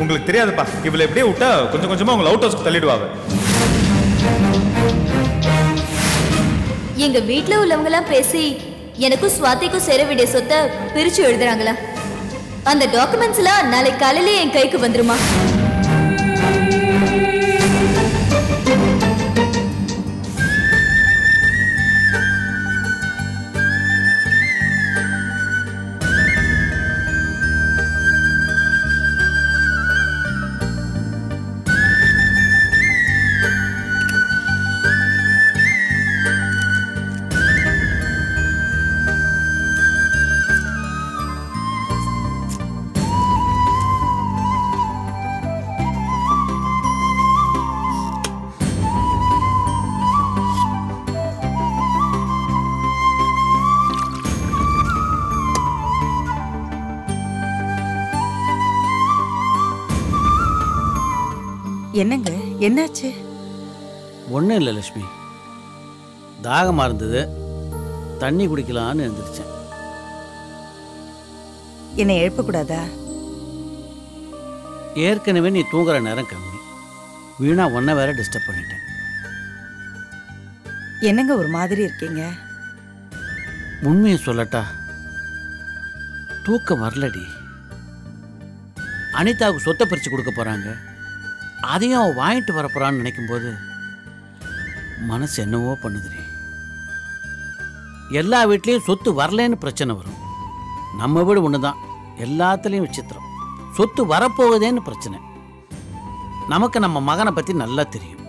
உங்களுக்கு தெரியாதுப்பா, இவளை எப்படியே விட்டா கொஞ்சம் கொஞ்சமா உங்களை அவுட் ஹவுஸ்க்கு தள்ளிடுவாங்க. எங்க வீட்டுல உள்ளவங்க எல்லாம் பேசி எனக்கும் சுவாதிக்கும் சேர வேண்டிய சொத்தை பிரிச்சு எழுதுறாங்களா? அந்த டாக்குமெண்ட்ஸ் எல்லாம் நாளைக்கு காலையில என் கைக்கு வந்துருமா? என்னங்க, என்னாச்சு? ஒன்றும் இல்லை லட்சுமி, தாகமாக இருந்தது, தண்ணி குடிக்கலான்னு எழுந்திரிச்சேன். என்னை எழுப்பக்கூடாதா? ஏற்கனவே நீ தூங்குற நேரம் கம்மி, வீணா ஒன்றை வேற டிஸ்டர்ப் பண்ணிட்டேன். என்னங்க ஒரு மாதிரி இருக்கீங்க? உண்மையை சொல்லட்டா, தூக்கம் வரலடி. அனிதாவுக்கு சொத்தை பிரித்து கொடுக்க போகிறாங்க, அதையும் அவன் வாங்கிட்டு வரப்போறான்னு நினைக்கும்போது மனசு என்னவோ பண்ணுதுடி. எல்லா வீட்லேயும் சொத்து வரலன்னு பிரச்சனை வரும், நம்ம வீடு ஒன்று தான் எல்லாத்துலேயும் விசித்திரம். சொத்து வரப்போகுதேன்னு பிரச்சனை. நமக்கு நம்ம மகனை பற்றி நல்லா தெரியும்,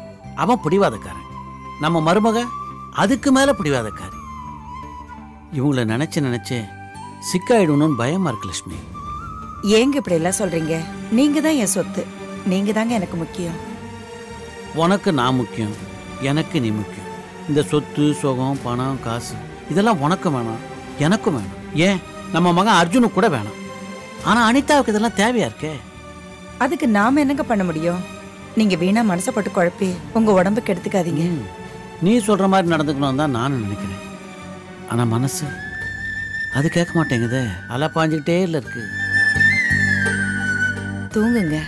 அவன் பிடிவாதக்காரன். நம்ம மருமக அதுக்கு மேலே பிடிவாதக்காரி. இவங்கள நினச்சே சிக்காயிடணும்னு பயமாக இருக்கு லட்சுமி. ஏங்க இப்படி எல்லாம் சொல்றீங்க? நீங்க தான் என் சொத்து, நீங்க தாங்க எனக்கு முக்கியம். உனக்கு நான் முக்கியம், எனக்கு நீ முக்கியம். இந்த சொத்து சுகம் பணம் காசு இதெல்லாம் உனக்கும் வேணாம், எனக்கும் வேணாம், ஏன் நம்ம மகன் அர்ஜுனுக்கு கூட வேணாம். ஆனா அனிதாவுக்கு இதெல்லாம் தேவையா இருக்கே? அதுக்கு நாம என்னங்க பண்ண முடியும்? நீங்க வீணா மனசை போட்டு குழப்பி உங்க உடம்புக்கு எடுத்துக்காதீங்க. நீ சொல்ற மாதிரி நடந்துக்கணும் தான் நானும் நினைக்கிறேன். ஆனா மனசு அது கேட்க மாட்டேங்குதே, அலை பாஞ்சுக்கிட்டே இல்லை இருக்கு. தூங்குங்க.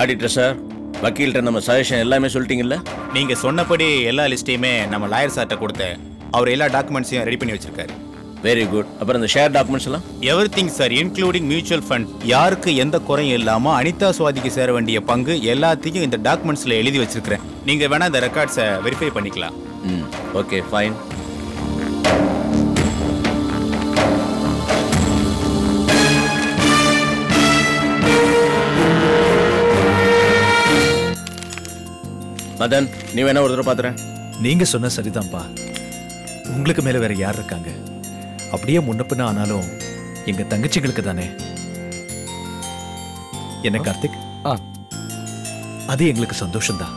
ஆடிட்டர் சார், வக்கீல்கிட்ட நம்ம சஜஷன் எல்லாமே சொல்லிட்டீங்கல்ல? நீங்க சொன்னபடி எல்லா லிஸ்ட்டையுமே நம்ம லாயர் சார்ட்ட கொடுத்தேன். அவர் எல்லா டாக்குமெண்ட்ஸையும் ரெடி பண்ணி வச்சிருக்காரு. Very good. அப்புறம் இந்த ஷேர் டாக்குமெண்ட்ஸ் எல்லாம்? Everything sir, including mutual fund. யாருக்கு எந்த குறையும் இல்லாம அனிதா சுவாதிக்கு சேர வேண்டிய பங்கு எல்லாத்தையும் இந்த டாக்குமெண்ட்ஸ்ல எழுதி வச்சிருக்கிறேன். நீங்க வேணா இந்த ரெக்கார்ட்ஸை வெரிஃபை பண்ணிக்கலாம். Okay fine. மதன், நீ வேணா ஒரு தடவை பாத்துறேன். நீங்க சொன்ன சரிதான்ப்பா. உங்களுக்கு மேல வேற யார் இருக்காங்க? அப்படியே முன்னப்பின்னா ஆனாலும் எங்க தங்கச்சிங்களுக்கு தானே. என்ன கார்த்திக்? அது எங்களுக்கு சந்தோஷம்தான்.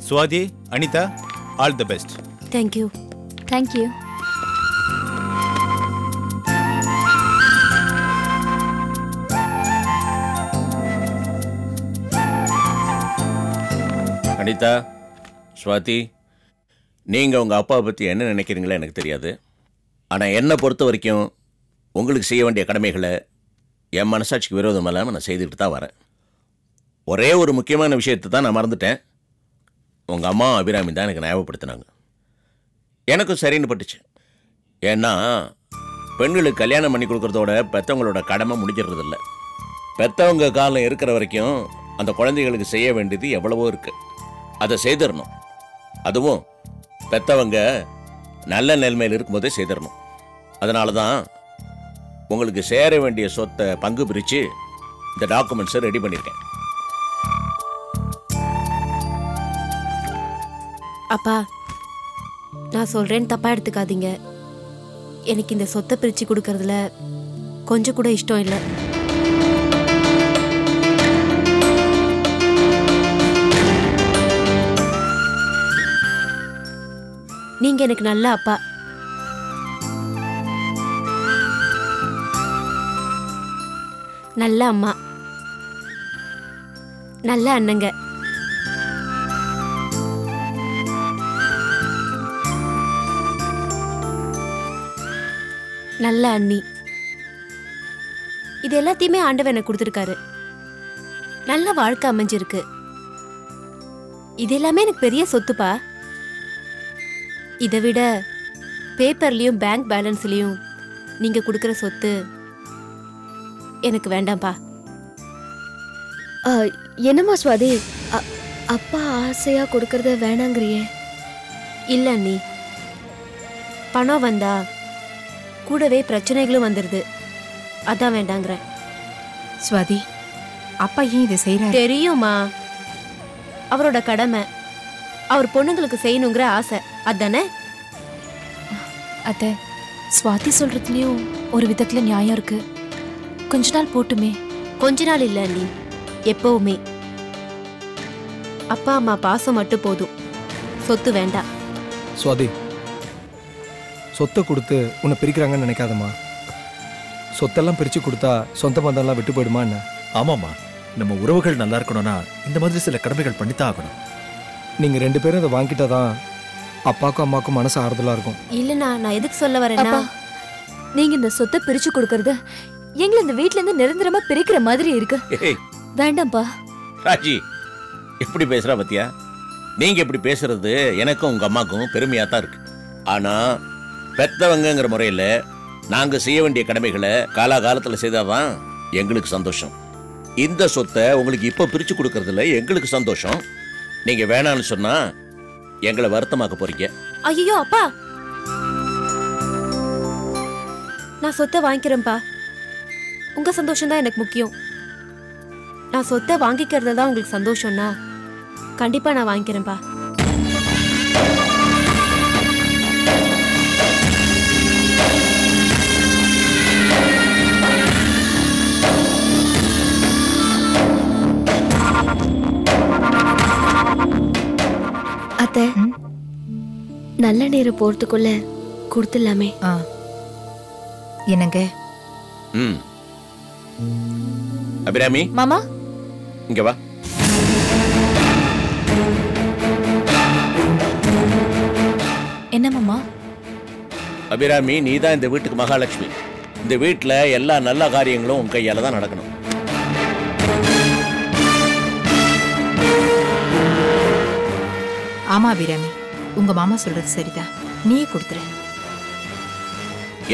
Swathi, Anitha, all the best. Thank you. Thank you. Anitha, Swathi, நீங்கள் உங்கள் அப்பாவை பற்றி என்ன நினைக்கிறீங்களோ எனக்கு தெரியாது. ஆனால் என்னை பொறுத்த வரைக்கும் உங்களுக்கு செய்ய வேண்டிய கடமைகளை என் மனசாட்சிக்கு விரோதம் இல்லாமல் நான் செய்துக்கிட்டு தான் வரேன். ஒரே ஒரு முக்கியமான விஷயத்தை தான் நான் மறந்துட்டேன். உங்கள் அம்மா அபிராமி தான் எனக்கு ஞாபகப்படுத்தினாங்க. எனக்கும் சரின்னு பட்டுச்சு. ஏன்னா பெண்களுக்கு கல்யாணம் பண்ணி கொடுக்குறதோட பெற்றவங்களோட கடமை முடிஞ்சிடுறதில்ல. பெற்றவங்க காலம் இருக்கிற வரைக்கும் அந்த குழந்தைகளுக்கு செய்ய வேண்டியது எவ்வளவோ இருக்குது, அதை செய்திடணும். அதுவும் பெற்றவங்க நல்ல நிலைமையில் இருக்கும்போதே செய்திடணும். அதனால தான் உங்களுக்கு சேர வேண்டிய சொத்தை பங்கு பிரித்து இந்த டாக்குமெண்ட்ஸை ரெடி பண்ணியிருக்கேன். அப்பா, நான் சொல்றேன்னு தப்பா எடுத்துக்காதீங்க. எனக்கு இந்த சொத்தை பிரிச்சு கொடுக்கறதுல கொஞ்சம் கூட இஷ்டம் இல்லை. நீங்க எனக்கு நல்ல அப்பா, நல்ல அம்மா, நல்ல அண்ணங்க. நல்ல அண்ணி. இது எல்லாத்தையுமே ஆண்டவன் எனக்கு கொடுத்துருக்காரு. நல்ல வாழ்க்கை அமைஞ்சிருக்கு. இது எல்லாமே எனக்கு பெரிய சொத்துப்பா. இதை விட பேப்பர்லயும் பேங்க் பேலன்ஸ்லயும் நீங்க கொடுக்குற சொத்து எனக்கு வேண்டாம்ப்பா. என்னம்மா சுவாதி, அப்பா ஆசையா கொடுக்கறத வேணாங்கிறியே? இல்ல அண்ணி, பணம் வந்தா கூடவே பிரச்சனைகளும் வந்துடுது. அதான் வேண்டாங்கிறேன். சுவாதி, அப்பா ஏன் இதை செய்யறாரு? தெரியுமா, அவரோட கடமை. அவர் பொண்ணுங்களுக்கு செய்யணுங்கிற ஆசை அதானே? அத்தை, சுவாதி சொல்றதுலயும் ஒரு விதத்துல நியாயம் இருக்கு. கொஞ்ச நாள் போட்டுமே. கொஞ்ச நாள் இல்ல அண்ணி, எப்பவுமே. அப்பா அம்மா பாசம் மட்டும் போதும், சொத்து வேண்டாம். சுவாதி, சொத்தை கொடுத்து உன்னை பிரிக்கிறாங்கன்னு நினைக்காதம்மா. சொத்தெல்லாம் பிரித்து கொடுத்தா சொந்த பந்தம்லாம் விட்டு போயிடுமா என்ன? ஆமாம்மா, நம்ம உறவுகள் நல்லா இருக்கணும்னா இந்த மாதிரி சில கடமைகள் பண்ணித்தான் ஆகணும். நீங்கள் 2 பேரும் அதை வாங்கிட்டா தான் அப்பாவுக்கும் அம்மாவுக்கும் மனசு ஆறுதலாக இருக்கும். இல்லைண்ணா, நான் எதுக்கு சொல்ல வரேன்னா, நீங்க இந்த சொத்தை பிரிச்சு கொடுக்கறது எங்களை இந்த வீட்ல இருந்து நிரந்தரமா பிரிக்கிற மாதிரி இருக்கு. வேண்டாம்ப்பா. ராஜி எப்படி பேசுறா பத்தியா? நீங்க எப்படி பேசுறது எனக்கும் உங்க அம்மாக்கும் பெருமையா தான் இருக்கு. ஆனா பெத்தவங்கிற முறையில நாங்க செய்ய வேண்டிய கடமைகளை காலாகாலத்துல செய்தாதான் எங்களுக்கு சந்தோஷம். இந்த சொத்தை உங்களுக்கு இப்ப பிரிச்சு கொடுக்கறதுல எங்களுக்கு சந்தோஷம். நீங்க வேணான்னு சொன்னா எங்களை வருத்தமாக்க போறீங்க. ஐயோ அப்பா, நான் சொத்தை வாங்கிக்கிறேன்ப்பா. உங்க சந்தோஷம் தான் எனக்கு முக்கியம். நான் சொத்தை வாங்கிக்கிறது தான் உங்களுக்கு சந்தோஷம்னா கண்டிப்பா நான் வாங்கிக்கிறேன்ப்பா. அத்தை, நல்ல நேரம் போறதுக்குள்ள கொடுத்துடலாமே. என்னங்க? அபிராமி, மாமா இங்க வா. என்ன மாமா? அபிராமி, நீ தான் இந்த வீட்டுக்கு மகாலட்சுமி. இந்த வீட்டுல எல்லா நல்ல காரியங்களும் உன் கையால தான் நடக்கணும். ஆமா அபிராமி, உங்க மாமா சொல்றது சரிதான். நீயே கொடுத்துற.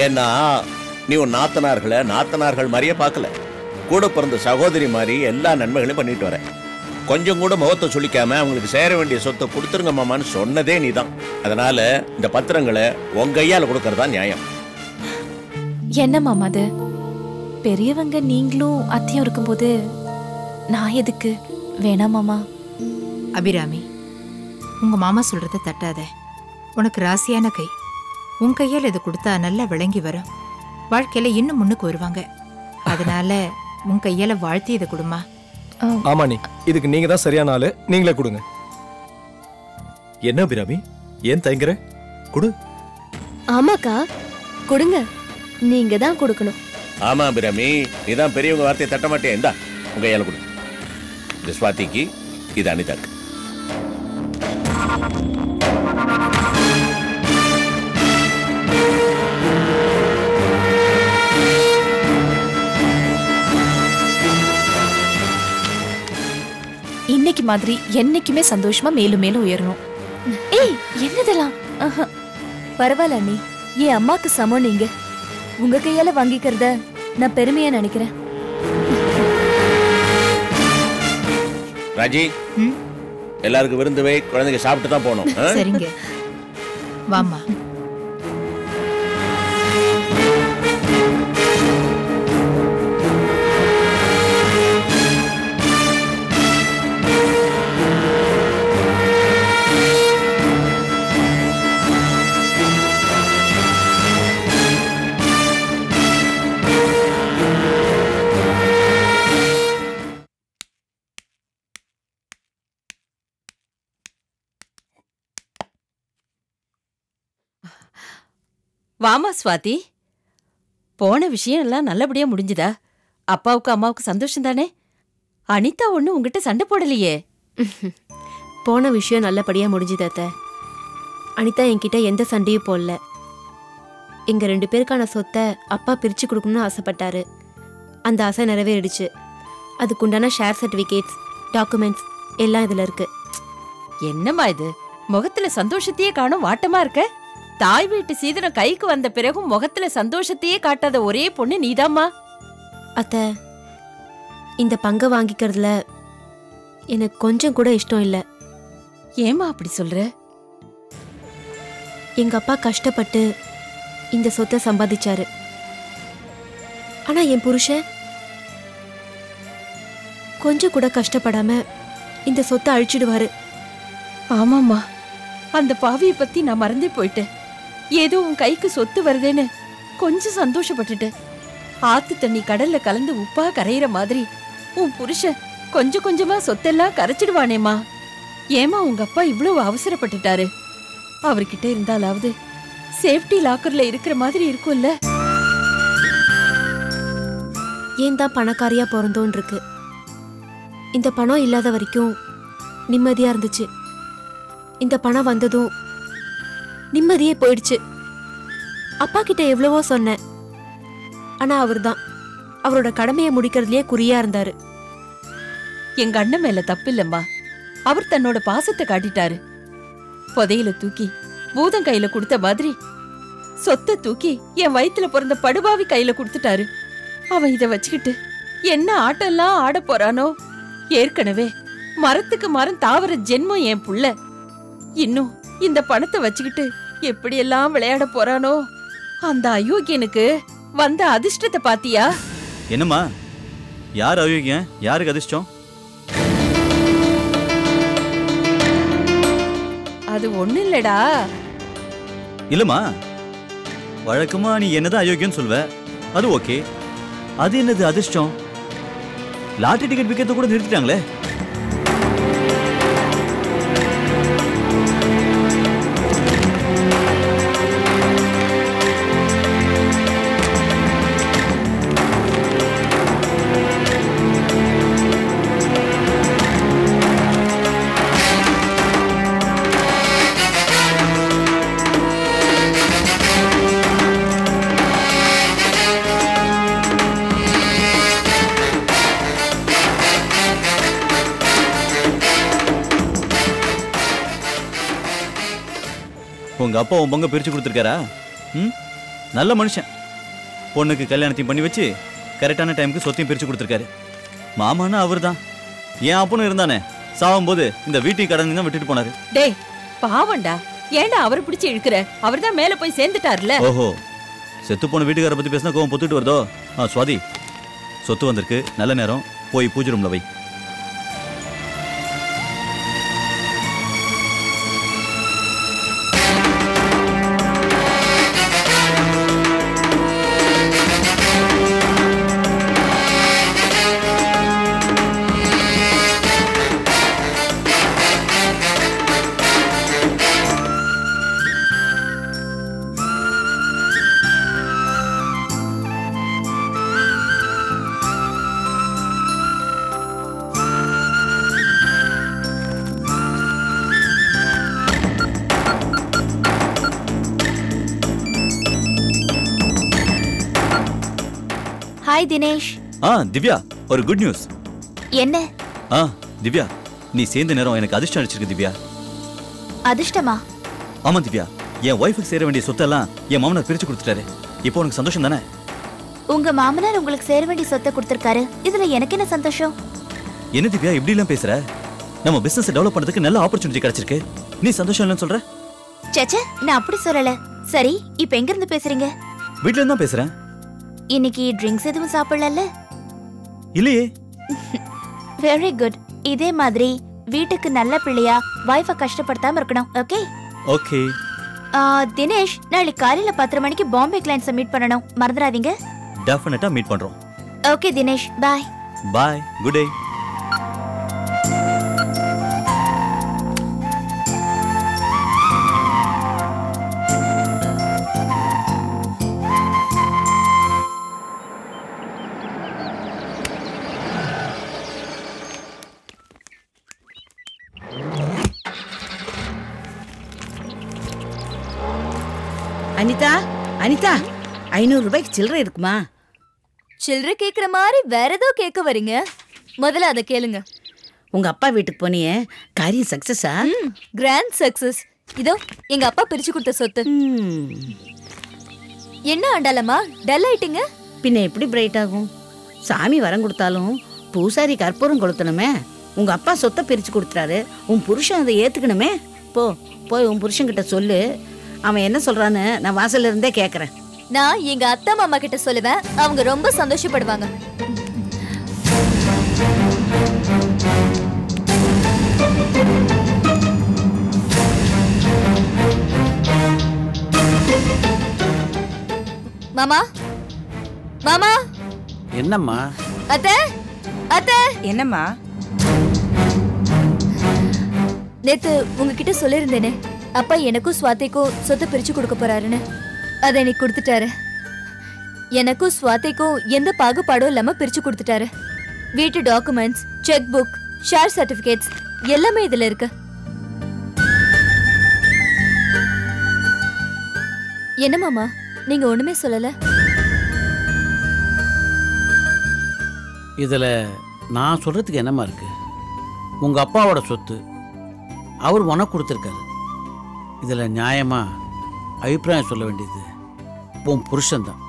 ஏன்னா நீ உன் நாத்தனார்கள் மாதிரியே பார்க்கல. கூட பிறந்த சகோதரி மாதிரி எல்லா நன்மைகளையும் பண்ணிட்டு வர. கொஞ்சம் கூட முகத்தை சொல்லிக்காம அவங்களுக்கு சேர வேண்டிய சொத்தை கொடுத்துருங்க மாமான்னு சொன்னதே நீதான். அதனால இந்த பத்திரங்களை உன் கையால கொடுக்கறதா நியாயம். என்ன மாமா அது? பெரியவங்க நீங்களும் அத்தையும் இருக்கும்போது நான் எதுக்கு? வேணாம் மாமா. அபிராமி, உங்க மாமா சொல்றத தட்டாத. உனக்கு ராசியான கை. உன் கையால் இது கொடுத்தா நல்லா விளங்கி வரும். வாழ்க்கையில இன்னும் முன்னுக்கு வருவாங்க. அதனால உன் கையால வாழ்த்தி இதை கொடுமா. ஆமா, நீ இதுக்கு நீங்க தான் சரியான ஆளு. நீங்களே கொடுங்க. என்ன அபிராமி, ஏன் தயங்குற? கொடு. ஆமாக்கா, கொடுங்க. நீங்க தான் கொடுக்கணும். ஆமா அபிராமி, நீதான் பெரியவங்க வார்த்தையை தட்ட மாட்டேன். இந்தா உங்க கையால கொடு. இது ஸ்வாதிக்கு, இது அனிதாக்கு. இன்னைக்கு மாதிரி என்னைக்குமே சந்தோஷமா மேலும் மேலும் உயரணும். ஏய், என்னதெல்லாம்? பரவாயில்ல அண்ணி, என் அம்மாக்கு சமம் நீங்க. உங்க கையால வாங்கிக்கிறத நான் பெருமையா நினைக்கிறேன். ராஜி, எல்லாருக்கும் விருந்து வை. குழந்தைங்க சாப்பிட்டு தான் போகணும். சரிங்க, வாமா. வாமா ஸ்வாதி. போன விஷயம் எல்லாம் நல்லபடியா முடிஞ்சுதா? அப்பாவுக்கு அம்மாவுக்கு சந்தோஷம் தானே? அனிதா ஒண்ணு உங்ககிட்ட சண்டை போடலையே? போன விஷயம் நல்லபடியா முடிஞ்சுது அத்தை. அனிதா என்கிட்ட எந்த சண்டையும் போடல. எங்க 2 பேருக்கான சொத்தை அப்பா பிரிச்சு கொடுக்கணும்னு ஆசைப்பட்டாரு. அந்த ஆசை நிறைவேறிடுச்சு. அதுக்குண்டான ஷேர் சர்டிஃபிகேட்ஸ், டாக்குமெண்ட்ஸ் எல்லாம் இதுல இருக்கு. என்னம்மா இது, முகத்துல சந்தோஷத்தையே காணும், வாட்டமா இருக்க? தாய் வீட்டு சீதனம் கைக்கு வந்த பிறகும் முகத்துல சந்தோஷத்தையே காட்டாத ஒரே பொண்ணு நீதாம்மா. அத்தை, இந்த பங்கை வாங்கிக்கிறதுல எனக்கு கொஞ்சம் கூட இஷ்டம் இல்லை. ஏமா அப்படி சொல்ற? எங்க அப்பா கஷ்டப்பட்டு இந்த சொத்தை சம்பாதிச்சாரு. ஆனா என் புருஷன் கொஞ்சம் கூட கஷ்டப்படாம இந்த சொத்தை அழிச்சிடுவாரு. ஆமாம்மா, அந்த பாவியை பத்தி நான் மறந்தே போயிட்டேன். ஏதோ உன் கைக்கு சொத்து வருதேன்னு கொஞ்சம் சந்தோஷப்பட்டுட்டேன். ஆத்து தண்ணி கடல்ல கலந்து உப்பா கரையிற மாதிரி உன் புருஷன் கொஞ்சம் கொஞ்சமா சொத்தெல்லாம் கரைச்சிடுவானேம்மா. ஏமா உங்க அப்பா இவ்வளவு அவசரப்பட்டுட்டாரு? அவர்கிட்ட இருந்தாலாவது சேஃப்டி லாக்கர்ல இருக்கிற மாதிரி இருக்கும்ல. ஏன் தான் பணக்காரியா பிறந்தோன்னு இருக்கு. இந்த பணம் இல்லாத வரைக்கும் நிம்மதியா இருந்துச்சு. இந்த பணம் வந்ததும் நிம்மதியே போயிடுச்சு. அப்பா கிட்ட எவ்வளவோ சொன்னேன். ஆனா அவர்தான் அவரோட கடமையை முடிக்கிறதுலயே குறியா இருந்தாரு. எங்க அண்ணன் மேல தப்பில்லம்மா. அவர் தன்னோட பாசத்தை காட்டிட்டாரு. புதையில தூக்கி பூதம் கையில கொடுத்த மாதிரி சொத்தை தூக்கி என் வயித்துல பிறந்த படுபாவி கையில கொடுத்துட்டாரு. அவன் இத வச்சுக்கிட்டு என்ன ஆட்டெல்லாம் ஆட போறானோ? ஏற்கனவே மரத்துக்கு மரம் தாவர ஜென்மம் என் புள்ள. இன்னும் இந்த பணத்தை வச்சுக்கிட்டு எப்படியெல்லாம் விளையாட போறானோ? அந்த அயோக்கியனுக்கு வந்த அதிர்ஷ்டத்தை பாத்தியா? என்னம்மா, யார் அயோக்கியம், யாருக்கு அதிர்ஷ்டம்? அது ஒண்ணு இல்லடா. இல்லம்மா, வழக்கமா நீ என்னதான் அயோக்கியம் சொல்வ, அது ஓகே. அது என்னது அதிர்ஷ்டம்? லாட்டரி டிக்கெட் விற்கிறது கூட நிறுத்திட்டாங்களே. உங்க அப்பா உன் பங்க பிரிச்சு கொடுத்துருக்காரா? நல்ல மனுஷன். பொண்ணுக்கு கல்யாணத்தையும் பண்ணி வச்சு கரெக்டான டைமுக்கு சொத்தையும் பிரிச்சு கொடுத்துருக்காரு. மாமானா அவர் தான். என் அப்பனும் இருந்தானே, சாவும் போது இந்த வீட்டையும் கடன் தான் விட்டுட்டு போனாரு. டேய் பாவண்டா, ஏன்டா அவரை பிடிச்சி இழுக்கிற? அவர் தான் மேல போய் சேர்ந்துட்டார்ல. ஓஹோ, செத்து போன வீட்டுக்கார பத்தி பேசினா கோவம் பொத்துட்டு வருதோ? சுவாதி, சொத்து வந்திருக்கு, நல்ல நேரம், போய் பூஜை ரூம்ல வை. ஹாய் தினேஷ். திவ்யா, ஒரு குட் நியூஸ். என்ன? திவ்யா, நீ சேர்ந்த நேரம் எனக்கு அதிர்ஷ்டம் அடிச்சிருக்கு திவ்யா. அதிர்ஷ்டமா? ஆமா திவ்யா, என் ஒய்ஃபுக்கு சேர வேண்டிய சொத்தெல்லாம் என் மாமனார் பிரிச்சு கொடுத்துட்டாரு. இப்போ உனக்கு சந்தோஷம் தானே? உங்க மாமனார் உங்களுக்கு சேர வேண்டிய சொத்தை கொடுத்திருக்காரு. இதுல எனக்கு என்ன சந்தோஷம்? என்ன திவ்யா இப்படி எல்லாம் பேசுற? நம்ம பிசினஸ் டெவலப் பண்றதுக்கு நல்ல ஆப்பர்ச்சுனிட்டி கிடைச்சிருக்கு. நீ சந்தோஷம் இல்லைன்னு சொல்ற? சேச்சே, நான் அப்படி சொல்லல. சரி, இப்போ எங்க இருந்து பேசுறீங்க? வீட்ல இருந்து தான் பேசுறேன். இன்னைக்கு ட்ரிங்க்ஸ் எதுவும் சாப்பிடல? இல்லையே. Very good. இதே மாதிரி வீட்டுக்கு நல்ல பிள்ளையா வைஃபை கஷ்டப்படுத்தாம இருக்கணும். ஓகே? ஓகே. தினேஷ், நாளைக்கு காலையில 10 மணிக்கு பாம்பே கிளைண்ட்ஸை மீட் பண்ணணும், மறந்துடாதீங்க. டெஃபினட்டா மீட் பண்றோம். ஓகே தினேஷ், பாய். பாய், குட் டே. அனிதா அனிதா 500 ரூபாய்க்கு சில்லறை இருக்குமா? சில்லறை கேக்குற மாதிரி வேற ஏதோ கேட்க வரீங்க. முதல்ல அதை கேளுங்க. உங்க அப்பா வீட்டுக்கு போனியே, காரியம் சக்சஸா? Grand success. இதோ எங்க அப்பா பிரிச்சு கொடுத்த சொத்து. என்ன ஆண்டாளம்மா டல் ஆயிட்டீங்க? பின்ன எப்படி பிரைட் ஆகும்? சாமி வரம் கொடுத்தாலும் பூசாரி கற்பூரம் கொளுத்தணுமே. உங்க அப்பா சொத்தை பிரிச்சு கொடுத்துறாரு, உன் புருஷன் அதை ஏத்துக்கணுமே. போய் உன் புருஷன்கிட்ட சொல்லு. அவன் என்ன சொல்றான்னு நான் வாசல்ல இருந்தே கேக்குறேன். நான் எங்க அத்தை மாமா கிட்ட சொல்லுவேன், அவங்க ரொம்ப சந்தோஷப்படுவாங்க. மாமா மாமா. என்னம்மா? அத்தை அத்தை. என்னம்மா? நேத்து உங்ககிட்ட சொல்லியிருந்தேனே, அப்பா எனக்கும் சுவாதிக்கும் சொத்தை பிரிச்சு கொடுக்க போறாருன்னு. அதை எனக்கு கொடுத்துட்டாரு. எனக்கும் சுவாதிக்கும் எந்த பாகுபாடும் இல்லாம பிரிச்சு கொடுத்துட்டாரு. வீட்டு documents, check book, share certificates எல்லாமே இதுல இருக்கு. என்ன மாமா நீங்க ஒண்ணுமே சொல்லல? இதுல நான் சொல்றதுக்கு என்னமா இருக்கு? உங்க அப்பாவோட சொத்து அவர் உனக்கு கொடுத்துருக்காரு. இதுல நியாயமா அபிப்பிராயம் சொல்ல வேண்டியது உன் புருஷன்தான்.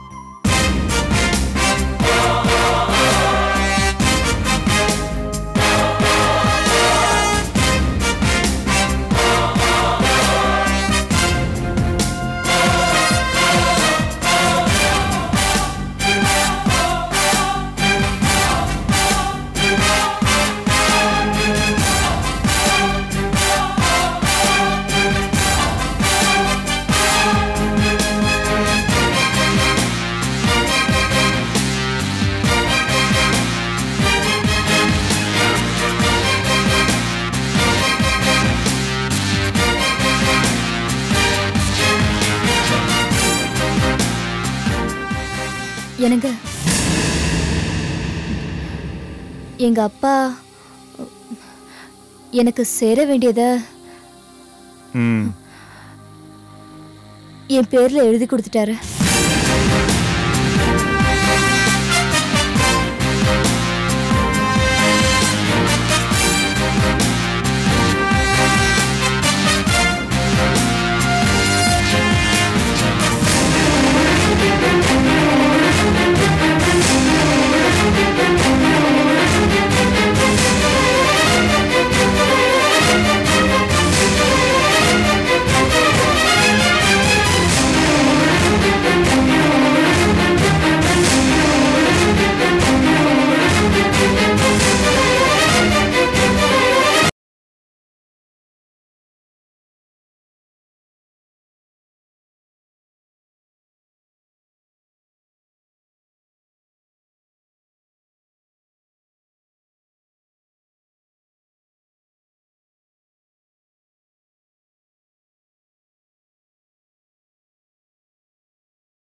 எனக்கு எங்க அப்பா எனக்கு சேர வேண்டியத என் பேர்ல எழுதி கொடுத்துட்டாரு.